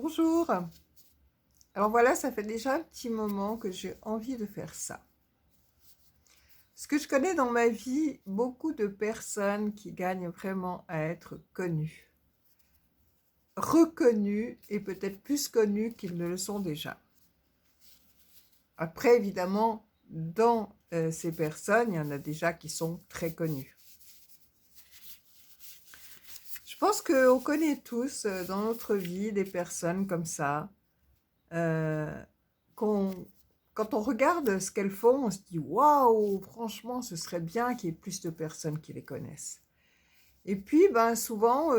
Bonjour. Alors voilà, ça fait déjà un petit moment que j'ai envie de faire ça. Parce que je connais dans ma vie beaucoup de personnes qui gagnent vraiment à être connues, reconnues et peut-être plus connues qu'ils ne le sont déjà. Après, évidemment, dans ces personnes, il y en a déjà qui sont très connues. Je pense qu'on connaît tous dans notre vie des personnes comme ça, euh, qu'on quand on regarde ce qu'elles font, on se dit waouh, franchement, ce serait bien qu'il y ait plus de personnes qui les connaissent. Et puis, ben, souvent,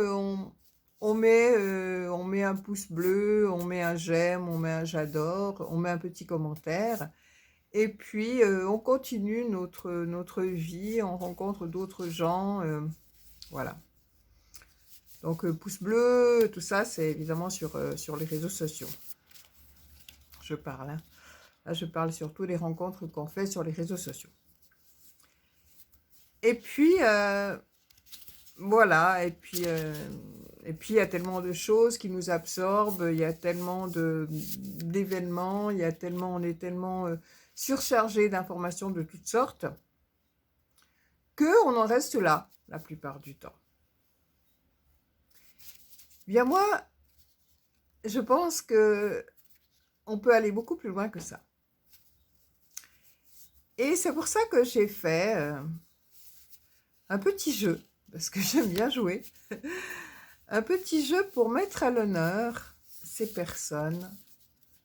on met un pouce bleu, on met un j'aime, on met un j'adore, on met un petit commentaire. Et puis, on continue notre vie, on rencontre d'autres gens. Voilà. Donc, pouce bleu, tout ça, c'est évidemment sur les réseaux sociaux. Je parle, hein. Là, je parle surtout des rencontres qu'on fait sur les réseaux sociaux. Et puis, voilà, et puis il y a tellement de choses qui nous absorbent, il y a tellement d'événements, on est tellement surchargé d'informations de toutes sortes, qu'on en reste là, la plupart du temps. Bien moi, je pense que on peut aller beaucoup plus loin que ça. Et c'est pour ça que j'ai fait un petit jeu, parce que j'aime bien jouer, un petit jeu pour mettre à l'honneur ces personnes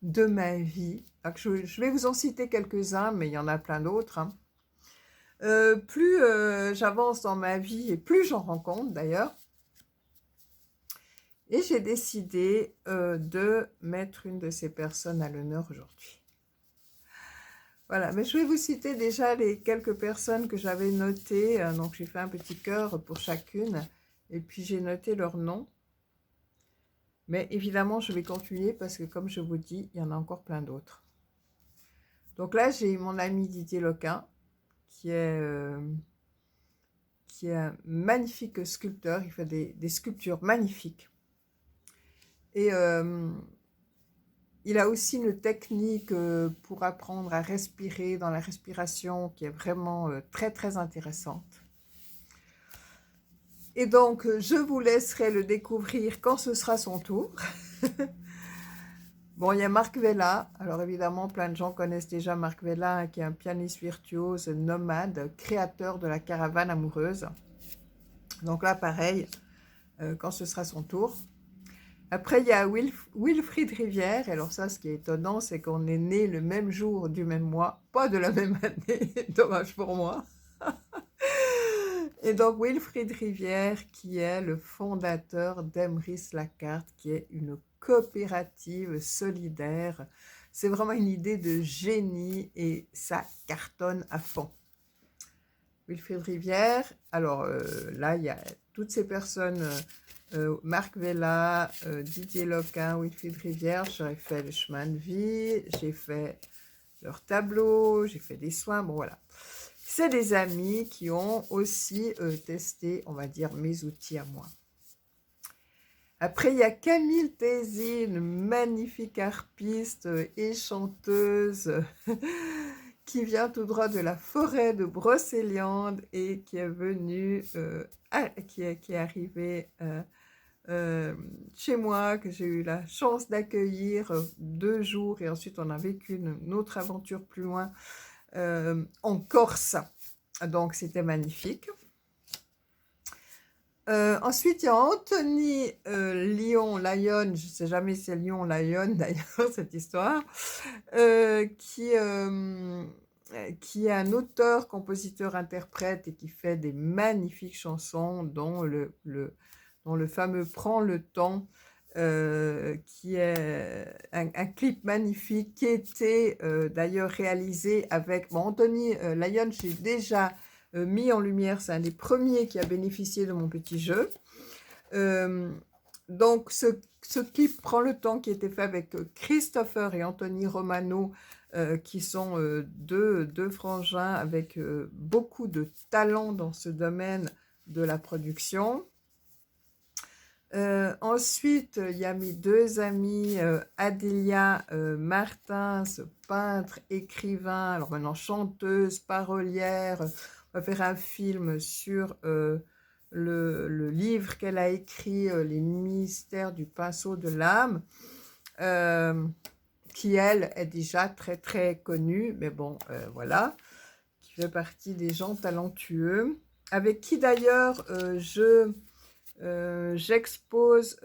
de ma vie. Donc je vais vous en citer quelques-uns, mais il y en a plein d'autres, hein. Plus j'avance dans ma vie et plus j'en rencontre d'ailleurs. Et j'ai décidé de mettre une de ces personnes à l'honneur aujourd'hui. Voilà, mais je vais vous citer déjà les quelques personnes que j'avais notées. Donc j'ai fait un petit cœur pour chacune et puis j'ai noté leur nom. Mais évidemment, je vais continuer parce que comme je vous dis, il y en a encore plein d'autres. Donc là, j'ai mon ami Didier Loquin, qui est un magnifique sculpteur. Il fait des sculptures magnifiques. Et il a aussi une technique pour apprendre à respirer dans la respiration qui est vraiment très, très intéressante. Et donc, je vous laisserai le découvrir quand ce sera son tour. Bon, il y a Marc Vella. Alors évidemment, plein de gens connaissent déjà Marc Vella, hein, qui est un pianiste virtuose nomade, créateur de la caravane amoureuse. Donc là, pareil, quand ce sera son tour. Après, il y a Wilfried Rivière. Alors ça, ce qui est étonnant, c'est qu'on est né le même jour du même mois, pas de la même année, dommage pour moi. Et donc, Wilfried Rivière, qui est le fondateur d'Emrys Lacarte, qui est une coopérative solidaire. C'est vraiment une idée de génie et ça cartonne à fond. Wilfried Rivière, alors là, il y a toutes ces personnes, Marc Vella, Didier Loquin, Wilfried Rivière, j'aurais fait le chemin de vie, j'ai fait leur tableau, j'ai fait des soins, bon voilà. C'est des amis qui ont aussi testé, on va dire, mes outils à moi. Après, il y a Camille Tézy, une magnifique harpiste et chanteuse qui vient tout droit de la forêt de Brocéliande et qui est venue, qui est arrivée chez moi, que j'ai eu la chance d'accueillir 2 jours et ensuite on a vécu une autre aventure plus loin en Corse. Donc c'était magnifique. Ensuite, il y a Anthony Lyon, je ne sais jamais si c'est Lyon, d'ailleurs, cette histoire, qui est un auteur, compositeur, interprète et qui fait des magnifiques chansons, dont le fameux Prends le temps, qui est un clip magnifique, qui était d'ailleurs réalisé avec Anthony Lyon, j'ai déjà mis en lumière, c'est un des premiers qui a bénéficié de mon petit jeu. Donc ce clip Prends le temps, qui était fait avec Christopher et Anthony Romano, qui sont deux frangins avec beaucoup de talent dans ce domaine de la production. Ensuite, il y a mes 2 amies, Adélia, Martins, peintre, écrivain, alors maintenant chanteuse, parolière. On va faire un film sur, le livre qu'elle a écrit, Les mystères du pinceau de l'âme, qui elle est déjà très, très connue, mais bon, voilà, qui fait partie des gens talentueux, avec qui d'ailleurs, j'expose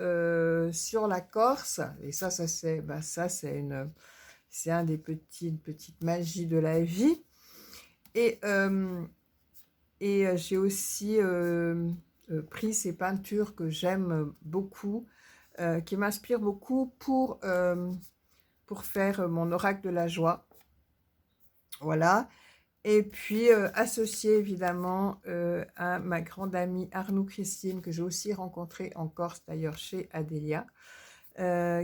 sur la Corse, et ça c'est c'est une petite magie de la vie. Et, j'ai aussi pris ces peintures que j'aime beaucoup, qui m'inspirent beaucoup pour faire mon oracle de la joie. Voilà. Et puis associé évidemment à ma grande amie Arnoux Christine, que j'ai aussi rencontrée en Corse, d'ailleurs chez Adélia,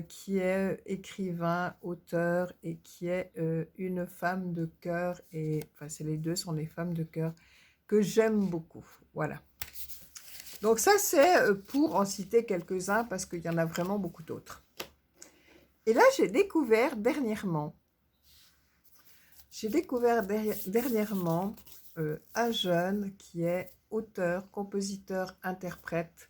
qui est écrivain, auteur, et qui est une femme de cœur, et enfin les deux sont des femmes de cœur que j'aime beaucoup. Voilà. Donc ça c'est pour en citer quelques-uns, parce qu'il y en a vraiment beaucoup d'autres. Et là j'ai découvert dernièrement un jeune qui est auteur, compositeur, interprète.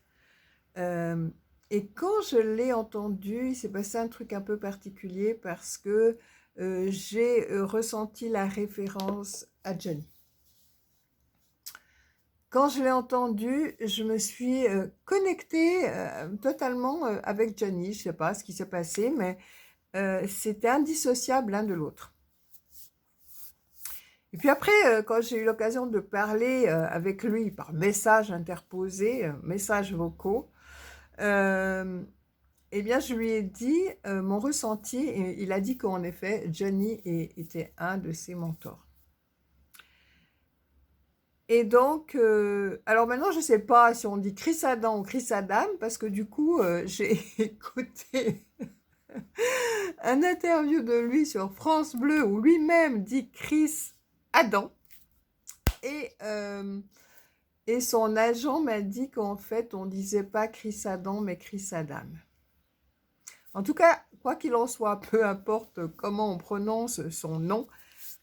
Et quand je l'ai entendu, il s'est passé un truc un peu particulier, parce que j'ai ressenti la référence à Johnny. Quand je l'ai entendu, je me suis connectée totalement avec Johnny. Je ne sais pas ce qui s'est passé, mais c'était indissociable l'un de l'autre. Et puis après, quand j'ai eu l'occasion de parler avec lui par message interposé, messages vocaux, eh bien, je lui ai dit mon ressenti, et il a dit qu'en effet, Johnny était un de ses mentors. Et donc, alors maintenant, je ne sais pas si on dit Chris Adam ou Chris Adam, parce que du coup, j'ai écouté un interview de lui sur France Bleu, où lui-même dit Chris Adam. Et son agent m'a dit qu'en fait, on ne disait pas Chris Adam, mais Chris Adam. En tout cas, quoi qu'il en soit, peu importe comment on prononce son nom,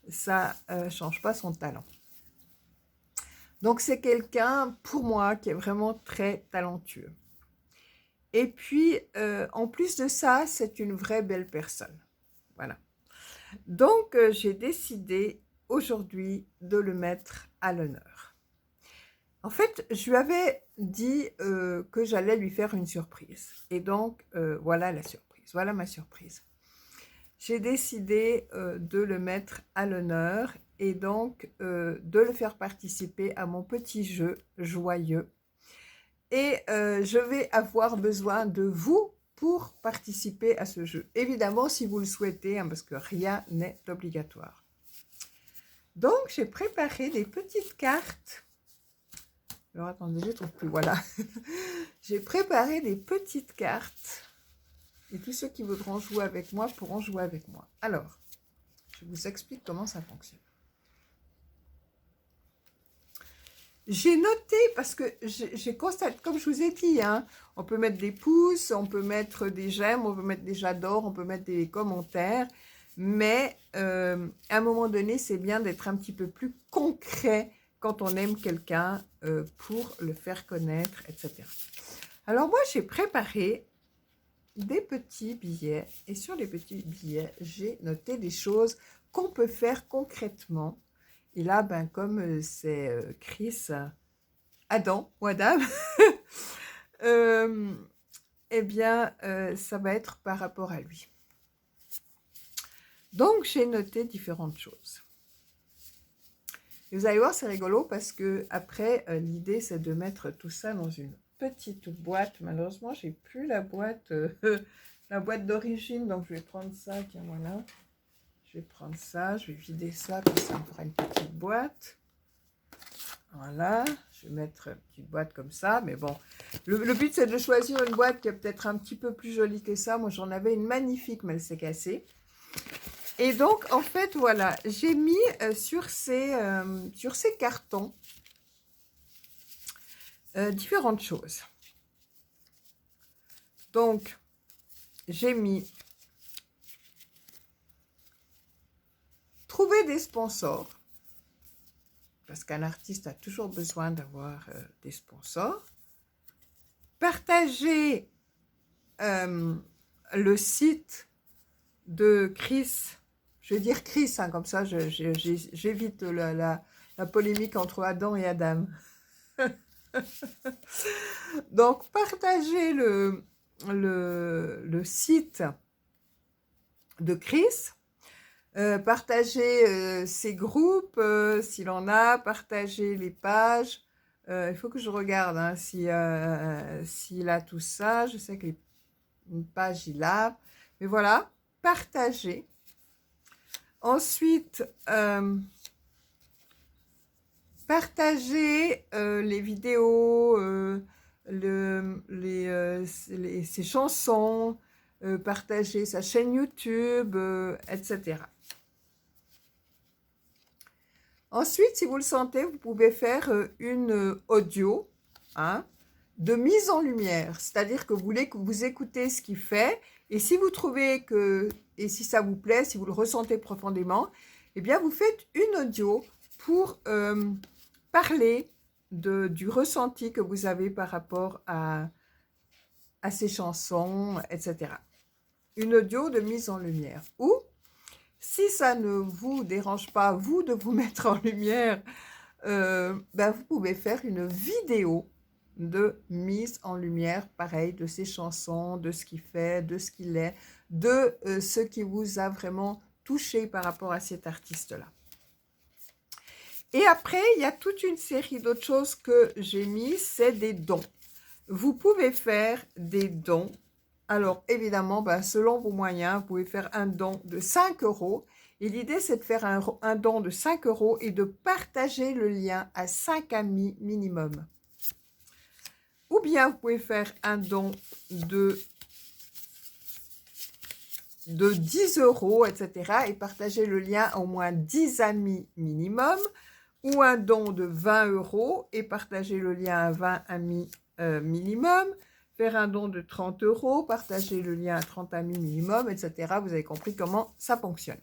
ça ne change pas son talent. Donc, c'est quelqu'un, pour moi, qui est vraiment très talentueux. Et puis, en plus de ça, c'est une vraie belle personne. Voilà. Donc, j'ai décidé aujourd'hui de le mettre à l'honneur. En fait, je lui avais dit que j'allais lui faire une surprise. Et donc, voilà la surprise. Voilà ma surprise. J'ai décidé de le mettre à l'honneur, et donc de le faire participer à mon petit jeu joyeux. Et je vais avoir besoin de vous pour participer à ce jeu. Évidemment, si vous le souhaitez, hein, parce que rien n'est obligatoire. Donc, j'ai préparé des petites cartes. Alors, attendez, je ne trouve plus, voilà. J'ai préparé des petites cartes. Et tous ceux qui voudront jouer avec moi pourront jouer avec moi. Alors, je vous explique comment ça fonctionne. J'ai noté, parce que j'ai constaté, comme je vous ai dit, hein, on peut mettre des pouces, on peut mettre des j'aime, on peut mettre des j'adore, on peut mettre des commentaires. Mais à un moment donné, c'est bien d'être un petit peu plus concret quand on aime quelqu'un pour le faire connaître, etc. Alors moi, j'ai préparé des petits billets, et sur les petits billets, j'ai noté des choses qu'on peut faire concrètement. Et là, ben, comme c'est Chris Adam ou Adam, eh bien, ça va être par rapport à lui. Donc, j'ai noté différentes choses. Et vous allez voir, c'est rigolo, parce que après, l'idée, c'est de mettre tout ça dans une petite boîte. Malheureusement, j'ai plus la boîte d'origine, donc je vais prendre ça. Tiens, voilà. Je vais prendre ça, je vais vider ça, comme ça on fera une petite boîte. Voilà, je vais mettre une petite boîte comme ça, mais bon, le but c'est de choisir une boîte qui est peut-être un petit peu plus jolie que ça. Moi j'en avais une magnifique, mais elle s'est cassée. Et donc en fait voilà, j'ai mis sur ces cartons différentes choses. Donc, j'ai mis trouver des sponsors, parce qu'un artiste a toujours besoin d'avoir des sponsors. Partager le site de Chris, je vais dire Chris, hein, comme ça j'évite la polémique entre Adam et Adam. Donc, partagez le site de Chris, partagez ses groupes s'il en a, partagez les pages. Il faut que je regarde hein, s'il a tout ça. Je sais que les pages, il a. Mais voilà, partagez. Ensuite, partagez les vidéos, ses chansons, partagez sa chaîne YouTube, etc. Ensuite, si vous le sentez, vous pouvez faire une audio hein, de mise en lumière. C'est-à-dire que vous voulez que vous écoutez ce qu'il fait. Et si vous trouvez que, et si ça vous plaît, si vous le ressentez profondément, eh bien, vous faites une audio pour parler du ressenti que vous avez par rapport à ces chansons, etc. Une audio de mise en lumière. Ou, si ça ne vous dérange pas, vous, de vous mettre en lumière, ben, vous pouvez faire une vidéo de mise en lumière, pareil, de ses chansons, de ce qu'il fait, de ce qu'il est, de ce qui vous a vraiment touché par rapport à cet artiste-là. Et après, il y a toute une série d'autres choses que j'ai mis, c'est des dons. Vous pouvez faire des dons. Alors, évidemment, ben, selon vos moyens, vous pouvez faire un don de 5 €. Et l'idée, c'est de faire un don de 5 € et de partager le lien à 5 amis minimum. Ou bien, vous pouvez faire un don de 10 €, etc. et partager le lien à au moins 10 amis minimum. Ou un don de 20 € et partager le lien à 20 amis minimum. Faire un don de 30 €, partager le lien à 30 amis minimum, etc. Vous avez compris comment ça fonctionne.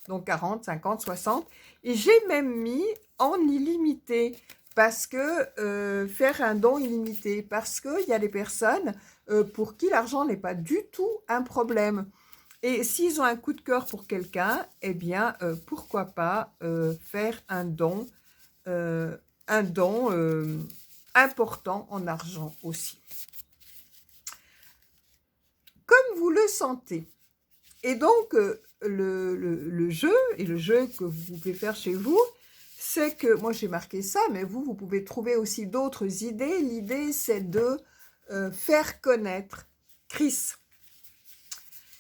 Donc 40, 50, 60. Et j'ai même mis en illimité, parce que faire un don illimité, parce qu'il y a des personnes pour qui l'argent n'est pas du tout un problème. Et s'ils ont un coup de cœur pour quelqu'un, eh bien, pourquoi pas faire un don important en argent aussi. Comme vous le sentez. Et donc, le jeu, et le jeu que vous pouvez faire chez vous, c'est que, moi j'ai marqué ça, mais vous pouvez trouver aussi d'autres idées. L'idée, c'est de faire connaître Chris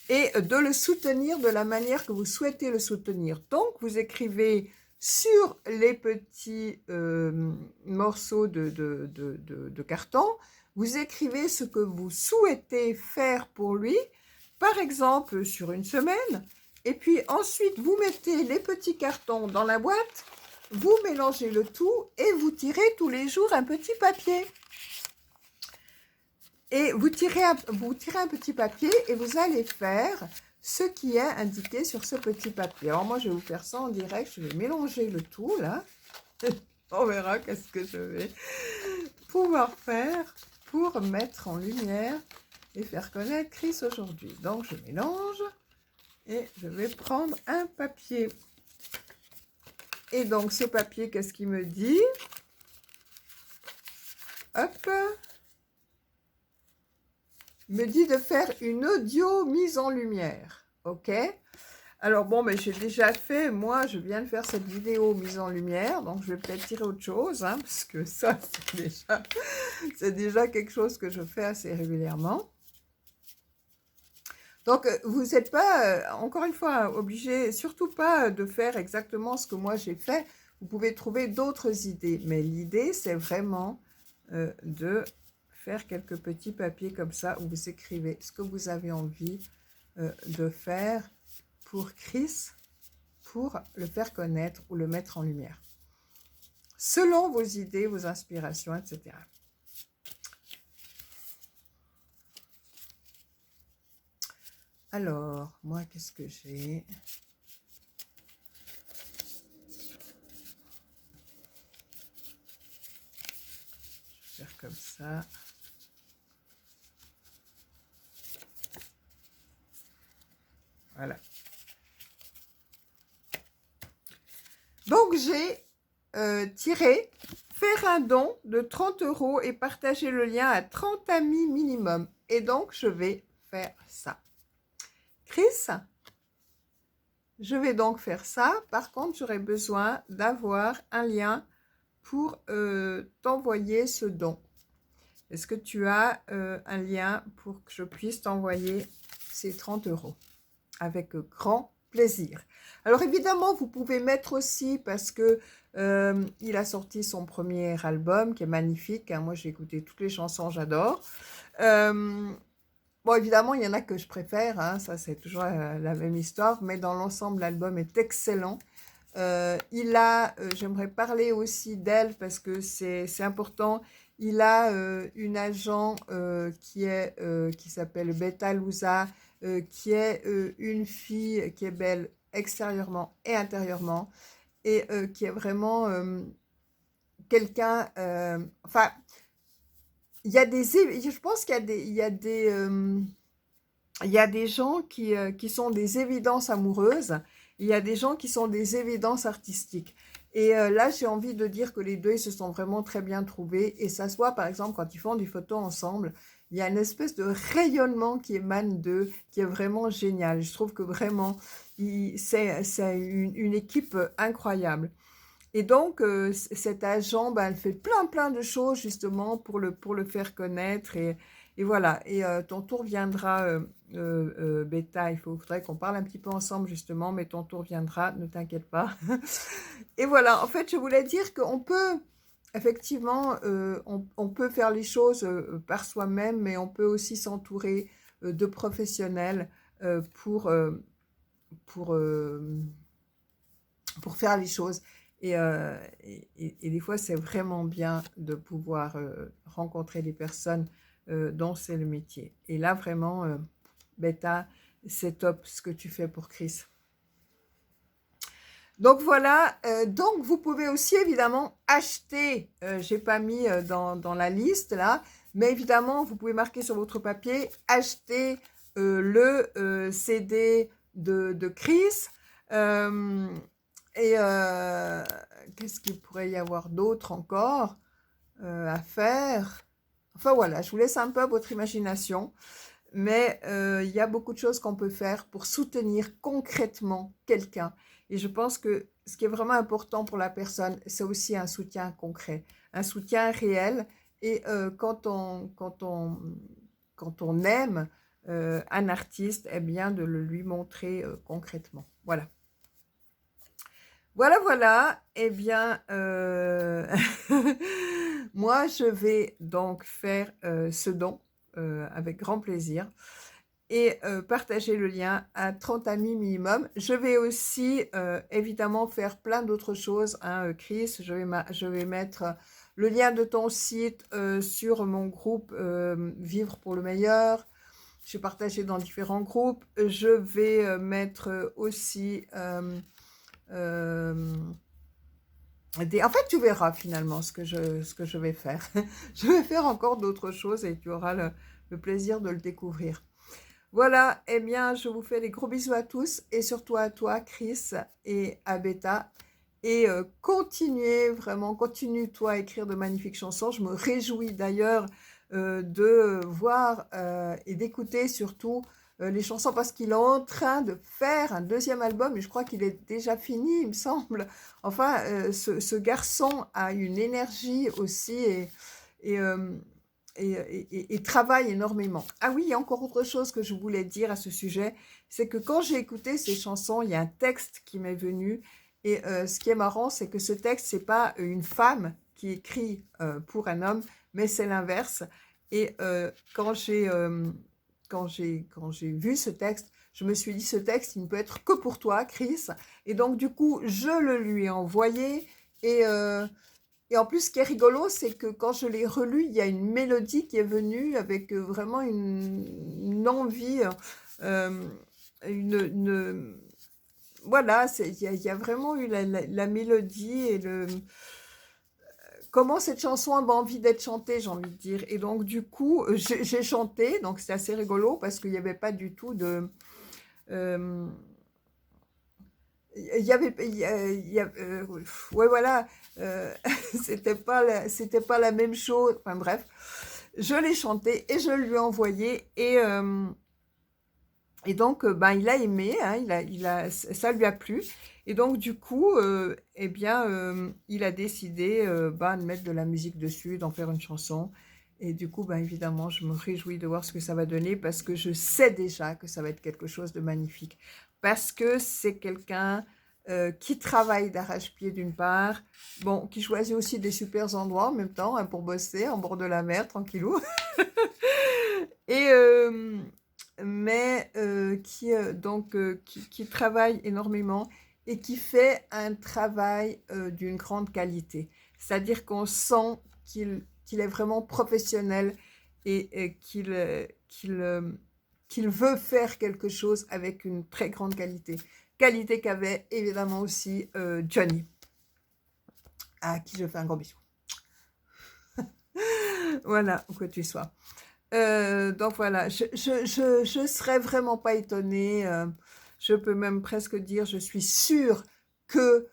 et de le soutenir de la manière que vous souhaitez le soutenir. Donc, vous écrivez sur les petits morceaux de carton, vous écrivez ce que vous souhaitez faire pour lui, par exemple sur une semaine, et puis ensuite vous mettez les petits cartons dans la boîte, vous mélangez le tout et vous tirez tous les jours un petit papier. Et vous tirez un petit papier et vous allez faire ce qui est indiqué sur ce petit papier. Alors moi, je vais vous faire ça en direct. Je vais mélanger le tout, là. On verra qu'est-ce que je vais pouvoir faire pour mettre en lumière et faire connaître Chris aujourd'hui. Donc, je mélange et je vais prendre un papier. Et donc, ce papier, qu'est-ce qu'il me dit? Hop! Me dit de faire une audio mise en lumière, ok? Alors bon, mais j'ai déjà fait, moi je viens de faire cette vidéo mise en lumière, donc je vais peut-être tirer autre chose, hein, parce que ça c'est déjà quelque chose que je fais assez régulièrement. Donc vous n'êtes pas, encore une fois, obligé, surtout pas de faire exactement ce que moi j'ai fait, vous pouvez trouver d'autres idées, mais l'idée c'est vraiment de faire quelques petits papiers comme ça où vous écrivez ce que vous avez envie de faire pour Chris, pour le faire connaître ou le mettre en lumière. Selon vos idées, vos inspirations, etc. Alors, moi, qu'est-ce que j'ai? Je vais faire comme ça. Voilà. Donc, j'ai tiré faire un don de 30 € et partager le lien à 30 amis minimum. Et donc, je vais faire ça. Chris, je vais donc faire ça. Par contre, j'aurai besoin d'avoir un lien pour t'envoyer ce don. Est-ce que tu as un lien pour que je puisse t'envoyer ces 30 €? Avec grand plaisir. Alors évidemment, vous pouvez mettre aussi, parce que il a sorti son premier album qui est magnifique. Hein, moi, j'ai écouté toutes les chansons, j'adore. Bon, évidemment, il y en a que je préfère. Hein, ça, c'est toujours la même histoire. Mais dans l'ensemble, l'album est excellent. J'aimerais parler aussi d'elle parce que c'est important. Il a une agent qui s'appelle Beta Louza, qui est une fille qui est belle extérieurement et intérieurement, et qui est vraiment quelqu'un, enfin, je pense qu'il y a des gens qui sont des évidences amoureuses, il y a des gens qui sont des évidences artistiques. Et là, j'ai envie de dire que les deux, ils se sont vraiment très bien trouvés. Et ça se voit, par exemple, quand ils font des photos ensemble, il y a une espèce de rayonnement qui émane d'eux, qui est vraiment génial. Je trouve que vraiment, c'est une équipe incroyable. Et donc, cet agent, elle fait plein de choses, justement, pour le faire connaître. Et voilà. Et ton tour viendra, Beta. Il faudrait qu'on parle un petit peu ensemble, justement, mais ton tour viendra, ne t'inquiète pas. Et voilà, en fait, je voulais dire qu'on peut, effectivement, on peut faire les choses par soi-même, mais on peut aussi s'entourer de professionnels pour, pour, pour faire les choses. Et des fois, c'est vraiment bien de pouvoir rencontrer des personnes dont c'est le métier. Et là, vraiment, Beta, c'est top ce que tu fais pour Chris. Donc voilà, donc vous pouvez aussi évidemment acheter, j'ai pas mis dans la liste là, mais évidemment vous pouvez marquer sur votre papier, acheter le CD de Chris. Et qu'est-ce qu'il pourrait y avoir d'autre encore à faire? Enfin voilà, je vous laisse un peu à votre imagination. Mais il y a beaucoup de choses qu'on peut faire pour soutenir concrètement quelqu'un. Et je pense que ce qui est vraiment important pour la personne, c'est aussi un soutien concret, un soutien réel. Et quand on aime un artiste, eh bien de le lui montrer concrètement. Voilà. Voilà. Eh bien, moi, je vais donc faire ce don avec grand plaisir et partager le lien à 30 amis minimum. Je vais aussi évidemment faire plein d'autres choses, hein, Chris. Je vais mettre le lien de ton site sur mon groupe Vivre pour le meilleur. Je vais partager dans différents groupes. Je vais mettre aussi... en fait, tu verras finalement ce que je vais faire. Je vais faire encore d'autres choses et tu auras le plaisir de le découvrir. Voilà, eh bien, je vous fais des gros bisous à tous et surtout à toi, Chris, et à Beta. Et continuez, vraiment, continue-toi à écrire de magnifiques chansons. Je me réjouis d'ailleurs de voir et d'écouter surtout les chansons parce qu'il est en train de faire un deuxième album et je crois qu'il est déjà fini, il me semble. Enfin, ce garçon a une énergie aussi et travaille énormément. Ah oui, il y a encore autre chose que je voulais dire à ce sujet, c'est que quand j'ai écouté ces chansons, il y a un texte qui m'est venu et ce qui est marrant, c'est que ce texte, c'est pas une femme qui écrit pour un homme, mais c'est l'inverse. Et quand j'ai vu ce texte, je me suis dit, ce texte, il ne peut être que pour toi, Chris. Et donc, du coup, je le lui ai envoyé. Et en plus, ce qui est rigolo, c'est que quand je l'ai relu, il y a une mélodie qui est venue avec vraiment une envie euh, voilà, il y a vraiment eu la mélodie et comment cette chanson a envie d'être chantée, j'ai envie de dire. Et donc, du coup, j'ai chanté, donc c'est assez rigolo parce qu'il n'y avait pas du tout de... euh, il y avait, ouais, voilà, c'était pas la même chose. Enfin bref, je l'ai chanté et je lui ai envoyé et donc ben il a aimé, hein, ça lui a plu et donc du coup, eh bien, il a décidé ben, de mettre de la musique dessus, d'en faire une chanson. Et du coup, ben évidemment, je me réjouis de voir ce que ça va donner parce que je sais déjà que ça va être quelque chose de magnifique. Parce que c'est quelqu'un qui travaille d'arrache-pied d'une part, bon, qui choisit aussi des super endroits en même temps hein, pour bosser, en bord de la mer, tranquillou. Et mais qui travaille énormément et qui fait un travail d'une grande qualité. C'est-à-dire qu'on sent qu'il est vraiment professionnel et qu'il veut faire quelque chose avec une très grande qualité. Qualité qu'avait évidemment aussi Johnny, à qui je fais un gros bisou. Voilà, où que tu sois. Donc voilà, je serais vraiment pas étonnée. Je peux même presque dire, je suis sûre que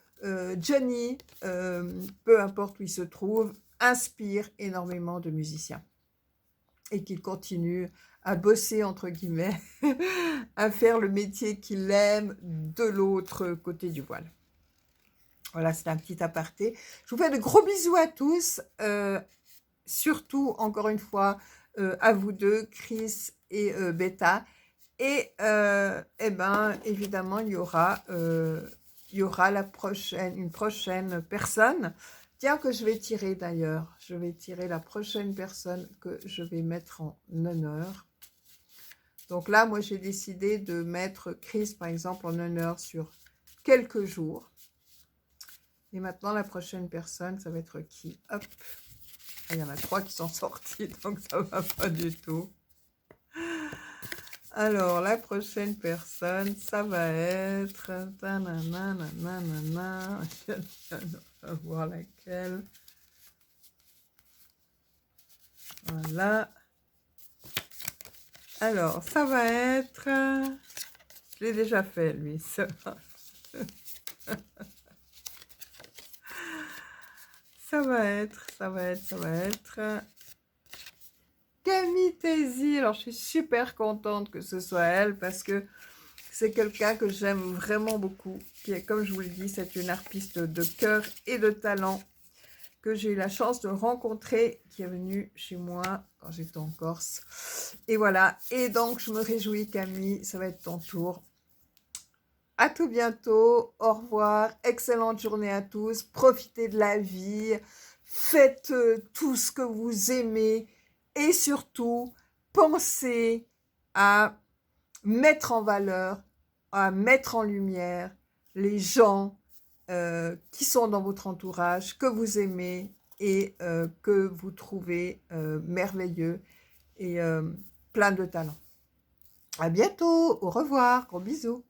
Johnny, peu importe où il se trouve, inspire énormément de musiciens et qu'il continue à bosser, entre guillemets, à faire le métier qu'il aime de l'autre côté du voile. Voilà, c'est un petit aparté. Je vous fais de gros bisous à tous. Surtout, encore une fois, à vous deux, Chris et Beta. Et eh ben, évidemment, il y aura une prochaine personne. Tiens, que je vais tirer d'ailleurs. Je vais tirer la prochaine personne que je vais mettre en honneur. Donc là, moi, j'ai décidé de mettre Chris, par exemple, en honneur sur quelques jours. Et maintenant, la prochaine personne, ça va être qui? Hop. Ah, il y en a 3 qui sont sortis, donc ça va pas du tout. Alors, la prochaine personne, ça va être... Je vais voir laquelle. Voilà. Alors, ça va être... Je l'ai déjà fait, lui. Ça va être... Camille Tézy. Alors, je suis super contente que ce soit elle parce que c'est quelqu'un que j'aime vraiment beaucoup. Qui est, comme je vous l'ai dit, c'est une harpiste de cœur et de talent que j'ai eu la chance de rencontrer, qui est venue chez moi quand j'étais en Corse. Et voilà. Et donc, je me réjouis, Camille. Ça va être ton tour. À tout bientôt. Au revoir. Excellente journée à tous. Profitez de la vie. Faites tout ce que vous aimez. Et surtout, pensez à mettre en valeur, à mettre en lumière les gens qui sont dans votre entourage, que vous aimez et que vous trouvez merveilleux et plein de talent. À bientôt. Au revoir. Gros bisous.